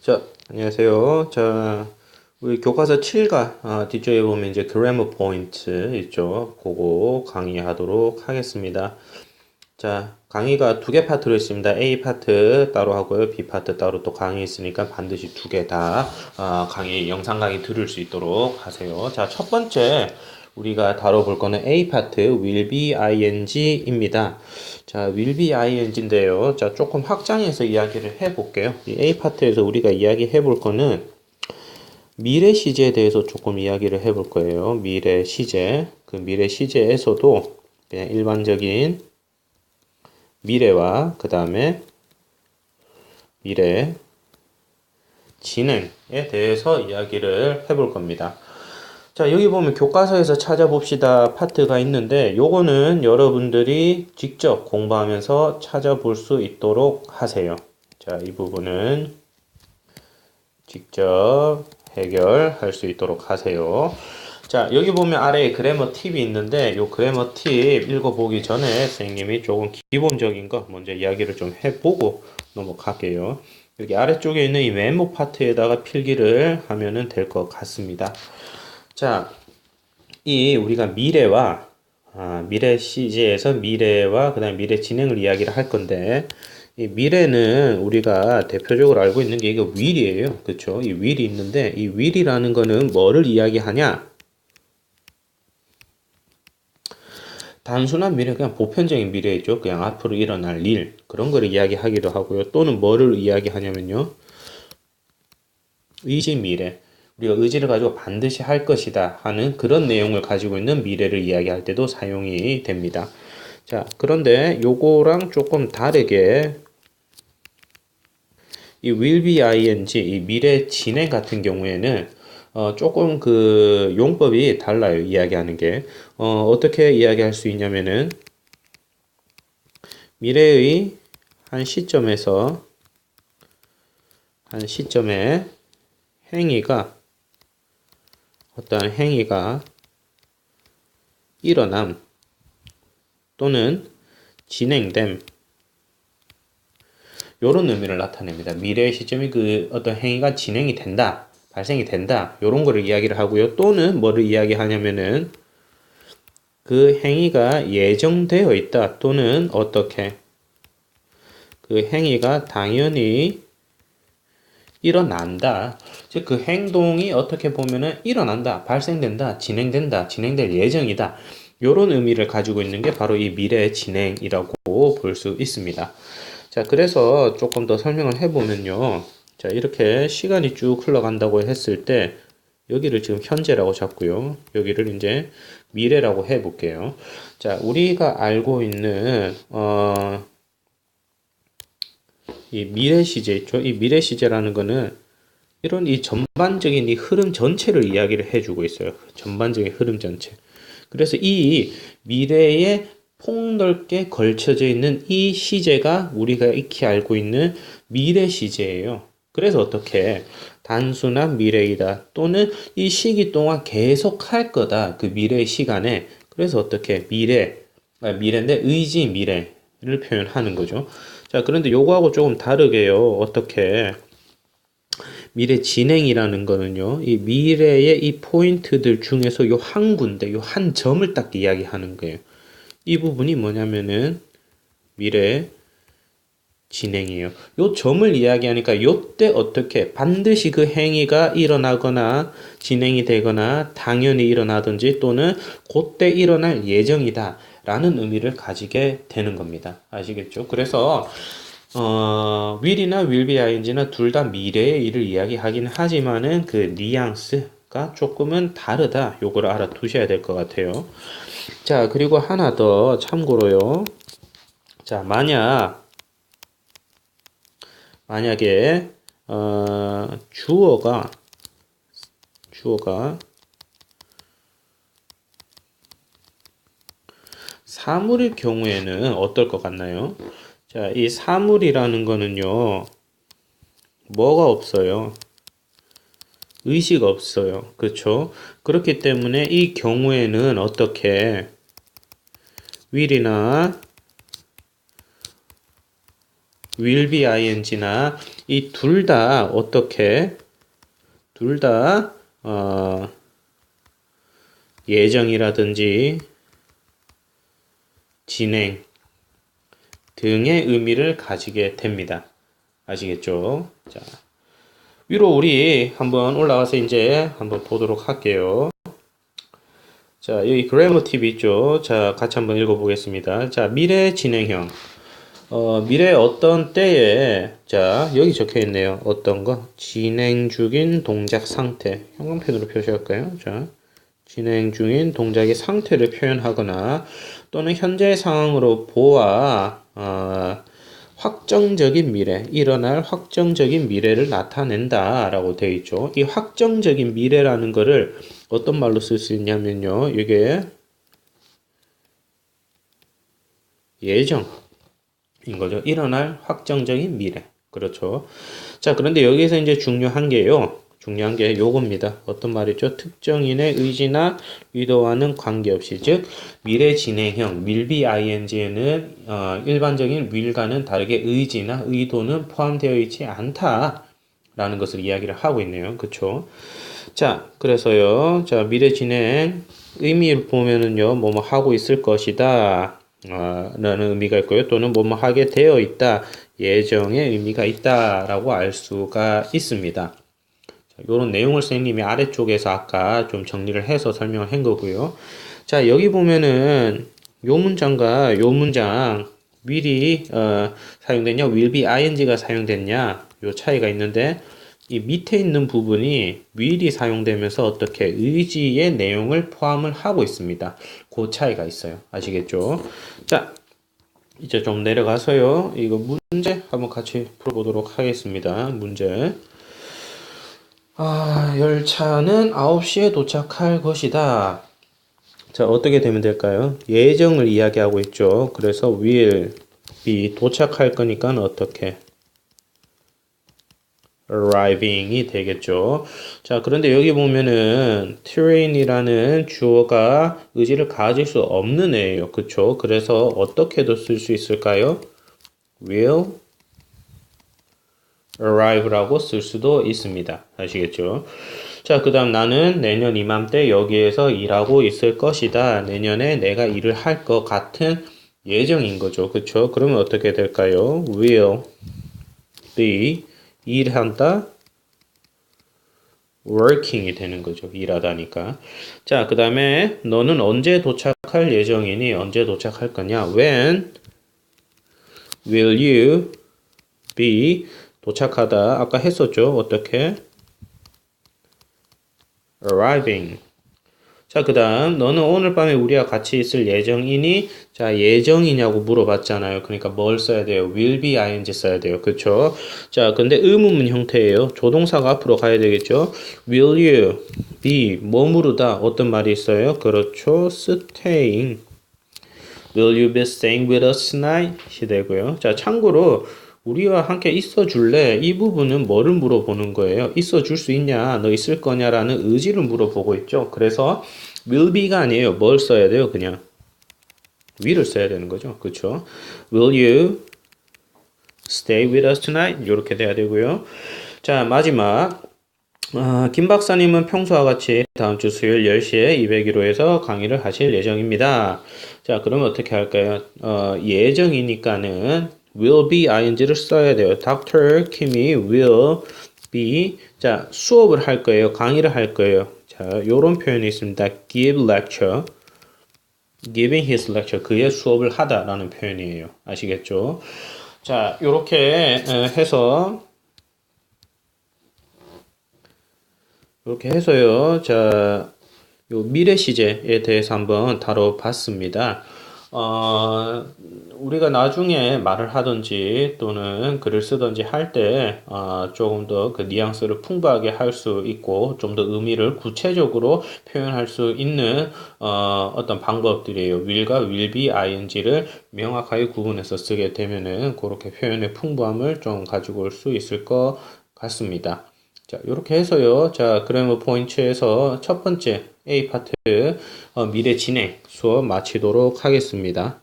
자, 안녕하세요. 자, 우리 교과서 7과 뒤쪽에 보면 이제 그래머 포인트 있죠. 그거 강의하도록 하겠습니다. 자, 강의가 두 개 파트로 있습니다. A 파트 따로 하고요. B 파트 따로 또 강의 있으니까 반드시 두 개 다 강의, 영상 강의 들을 수 있도록 하세요. 자, 첫 번째 우리가 다뤄볼 거는 A 파트 will be ing입니다. 자, will be ing인데요. 자, 조금 확장해서 이야기를 해볼게요. 이 A 파트에서 우리가 이야기해 볼 거는 미래 시제에 대해서 조금 이야기를 해볼 거예요. 미래 시제. 그 미래 시제에서도 그냥 일반적인 미래와 그 다음에 미래 진행에 대해서 이야기를 해볼 겁니다. 자, 여기 보면 교과서에서 찾아봅시다 파트가 있는데 요거는 여러분들이 직접 공부하면서 찾아볼 수 있도록 하세요. 자, 이 부분은 직접 해결할 수 있도록 하세요. 자, 여기 보면 아래에 그래머 팁이 있는데 요 그래머 팁 읽어보기 전에 선생님이 조금 기본적인 거 먼저 이야기를 좀 해보고 넘어갈게요. 여기 아래쪽에 있는 이 메모 파트에다가 필기를 하면은 될 것 같습니다. 자, 이 우리가 미래와 미래 시제에서 미래와 그다음에 미래 진행을 이야기를 할 건데 이 미래는 우리가 대표적으로 알고 있는 게 이거 will이에요. 그렇죠? 이 will이 있는데 이 will이라는 거는 뭐를 이야기하냐? 단순한 미래 그냥 보편적인 미래죠. 그냥 앞으로 일어날 일 그런 거를 이야기하기도 하고요. 또는 뭐를 이야기하냐면요. 의지 미래. 우리가 의지를 가지고 반드시 할 것이다 하는 그런 내용을 가지고 있는 미래를 이야기할 때도 사용이 됩니다. 자, 그런데 요거랑 조금 다르게 이 will be ing, 이 미래 진행 같은 경우에는 조금 그 용법이 달라요. 이야기하는 게. 어떻게 이야기할 수 있냐면은 미래의 한 시점에서 한 시점에 행위가 어떠한 행위가 일어남 또는 진행됨 요런 의미를 나타냅니다. 미래의 시점이 그 어떤 행위가 진행이 된다, 발생이 된다 요런 거를 이야기를 하고요. 또는 뭐를 이야기하냐면은 그 행위가 예정되어 있다 또는 어떻게 그 행위가 당연히 일어난다. 즉 그 행동이 어떻게 보면은 일어난다, 발생된다, 진행된다, 진행될 예정이다. 요런 의미를 가지고 있는 게 바로 이 미래 진행이라고 볼 수 있습니다. 자, 그래서 조금 더 설명을 해보면요. 자, 이렇게 시간이 쭉 흘러간다고 했을 때 여기를 지금 현재라고 잡고요. 여기를 이제 미래라고 해볼게요. 자, 우리가 알고 있는 이 미래 시제 있죠. 이 미래 시제라는 거는 이런 이 전반적인 이 흐름 전체를 이야기를 해주고 있어요. 전반적인 흐름 전체. 그래서 이 미래에 폭넓게 걸쳐져 있는 이 시제가 우리가 익히 알고 있는 미래 시제예요. 그래서 어떻게 단순한 미래이다 또는 이 시기 동안 계속 할 거다 그 미래의 시간에 그래서 어떻게 미래인데 의지 미래를 표현하는 거죠. 자, 그런데 요거하고 조금 다르게요. 어떻게 미래 진행이라는 거는요, 이 미래의 이 포인트들 중에서 요 한 군데, 요 한 점을 딱 이야기하는 거예요. 이 부분이 뭐냐면은 미래 진행이에요. 요 점을 이야기하니까 요때 어떻게 반드시 그 행위가 일어나거나 진행이 되거나 당연히 일어나든지 또는 그때 일어날 예정이다 라는 의미를 가지게 되는 겁니다. 아시겠죠? 그래서 will이나 will be ing나 둘 다 미래의 일을 이야기하긴 하지만은 그 뉘앙스가 조금은 다르다. 요거를 알아두셔야 될 것 같아요. 자, 그리고 하나 더 참고로요. 자, 만약에 주어가 사물일 경우에는 어떨 것 같나요? 자, 이 사물이라는 거는요. 뭐가 없어요? 의식 없어요. 그렇죠? 그렇기 때문에 이 경우에는 어떻게 will이나 will be ing나 이 둘 다 어떻게 둘 다 예정이라든지 진행 등의 의미를 가지게 됩니다. 아시겠죠? 자, 위로 우리 한번 올라가서 이제 한번 보도록 할게요. 자, 여기 그래머 팁 있죠? 자, 같이 한번 읽어보겠습니다. 자, 미래 진행형. 미래 어떤 때에, 자, 여기 적혀 있네요. 어떤 거? 진행 중인 동작 상태. 형광펜으로 표시할까요? 자, 진행 중인 동작의 상태를 표현하거나 또는 현재 상황으로 보아, 확정적인 미래, 일어날 확정적인 미래를 나타낸다 라고 되어 있죠. 이 확정적인 미래라는 거를 어떤 말로 쓸 수 있냐면요. 이게 예정인 거죠. 일어날 확정적인 미래. 그렇죠. 자, 그런데 여기서 이제 중요한 게요. 중요한 게 요겁니다. 어떤 말이죠? 특정인의 의지나 의도와는 관계없이, 즉 미래 진행형 will be ing에는 일반적인 will과는 다르게 의지나 의도는 포함되어 있지 않다라는 것을 이야기를 하고 있네요. 그렇죠? 자, 그래서요. 자, 미래 진행 의미를 보면은요. 뭐뭐 하고 있을 것이다. 라는 의미가 있고요. 또는 뭐뭐 하게 되어 있다. 예정의 의미가 있다라고 알 수가 있습니다. 이런 내용을 선생님이 아래쪽에서 아까 좀 정리를 해서 설명을 한 거고요. 자, 여기 보면은 요 문장과 요 문장 will이 사용됐냐, will be ing가 사용됐냐 요 차이가 있는데 이 밑에 있는 부분이 will이 사용되면서 어떻게 의지의 내용을 포함을 하고 있습니다. 그 차이가 있어요. 아시겠죠? 자, 이제 좀 내려가서요. 이거 문제 한번 같이 풀어보도록 하겠습니다. 문제. 열차는 9시에 도착할 것이다. 자, 어떻게 되면 될까요? 예정을 이야기하고 있죠. 그래서 will be 도착할 거니까 어떻게? arriving이 되겠죠. 자, 그런데 여기 보면은 train이라는 주어가 의지를 가질 수 없는 애예요. 그쵸? 그래서 어떻게도 쓸 수 있을까요? will arrive라고 쓸 수도 있습니다. 아시겠죠? 자, 그 다음 나는 내년 이맘때 여기에서 일하고 있을 것이다. 내년에 내가 일을 할 것 같은 예정인 거죠. 그쵸? 그러면 어떻게 될까요? will be 일한다 working이 되는 거죠. 일하다니까. 자, 그 다음에 너는 언제 도착할 예정이니? 언제 도착할 거냐? When will you be 도착하다. 아까 했었죠. 어떻게? arriving. 자, 그 다음 너는 오늘 밤에 우리와 같이 있을 예정이니? 자, 예정이냐고 물어봤잖아요. 그러니까 뭘 써야 돼요? will be ing 써야 돼요. 그쵸? 자, 근데 의문문 형태예요. 조동사가 앞으로 가야 되겠죠? will you be 머무르다 어떤 말이 있어요? 그렇죠. staying. will you be staying with us tonight? 이 되고요. 자, 참고로 우리와 함께 있어 줄래? 이 부분은 뭐를 물어보는 거예요? 있어 줄 수 있냐? 너 있을 거냐라는 의지를 물어보고 있죠. 그래서 will be가 아니에요. 뭘 써야 돼요? 그냥 will을 써야 되는 거죠. 그렇죠? will you stay with us tonight? 이렇게 돼야 되고요. 자, 마지막 김 박사님은 평소와 같이 다음 주 수요일 10시에 201호에서 강의를 하실 예정입니다. 자, 그러면 어떻게 할까요? 예정이니까는 will be ing를 써야 돼요. Dr. Kim이 will be 자, 수업을 할 거예요. 강의를 할 거예요. 자, 요런 표현이 있습니다. give lecture. giving his lecture. 그의 수업을 하다라는 표현이에요. 아시겠죠? 자, 요렇게 해서 이렇게 해서요. 자, 요 미래 시제에 대해서 한번 다뤄봤습니다. 우리가 나중에 말을 하든지 또는 글을 쓰든지 할 때, 조금 더 그 뉘앙스를 풍부하게 할 수 있고, 좀 더 의미를 구체적으로 표현할 수 있는, 어떤 방법들이에요. will과 will be ing를 명확하게 구분해서 쓰게 되면은, 그렇게 표현의 풍부함을 좀 가지고 올 수 있을 것 같습니다. 자, 이렇게 해서요. 자, 그래머 포인트에서 첫 번째 A 파트 미래 진행 수업 마치도록 하겠습니다.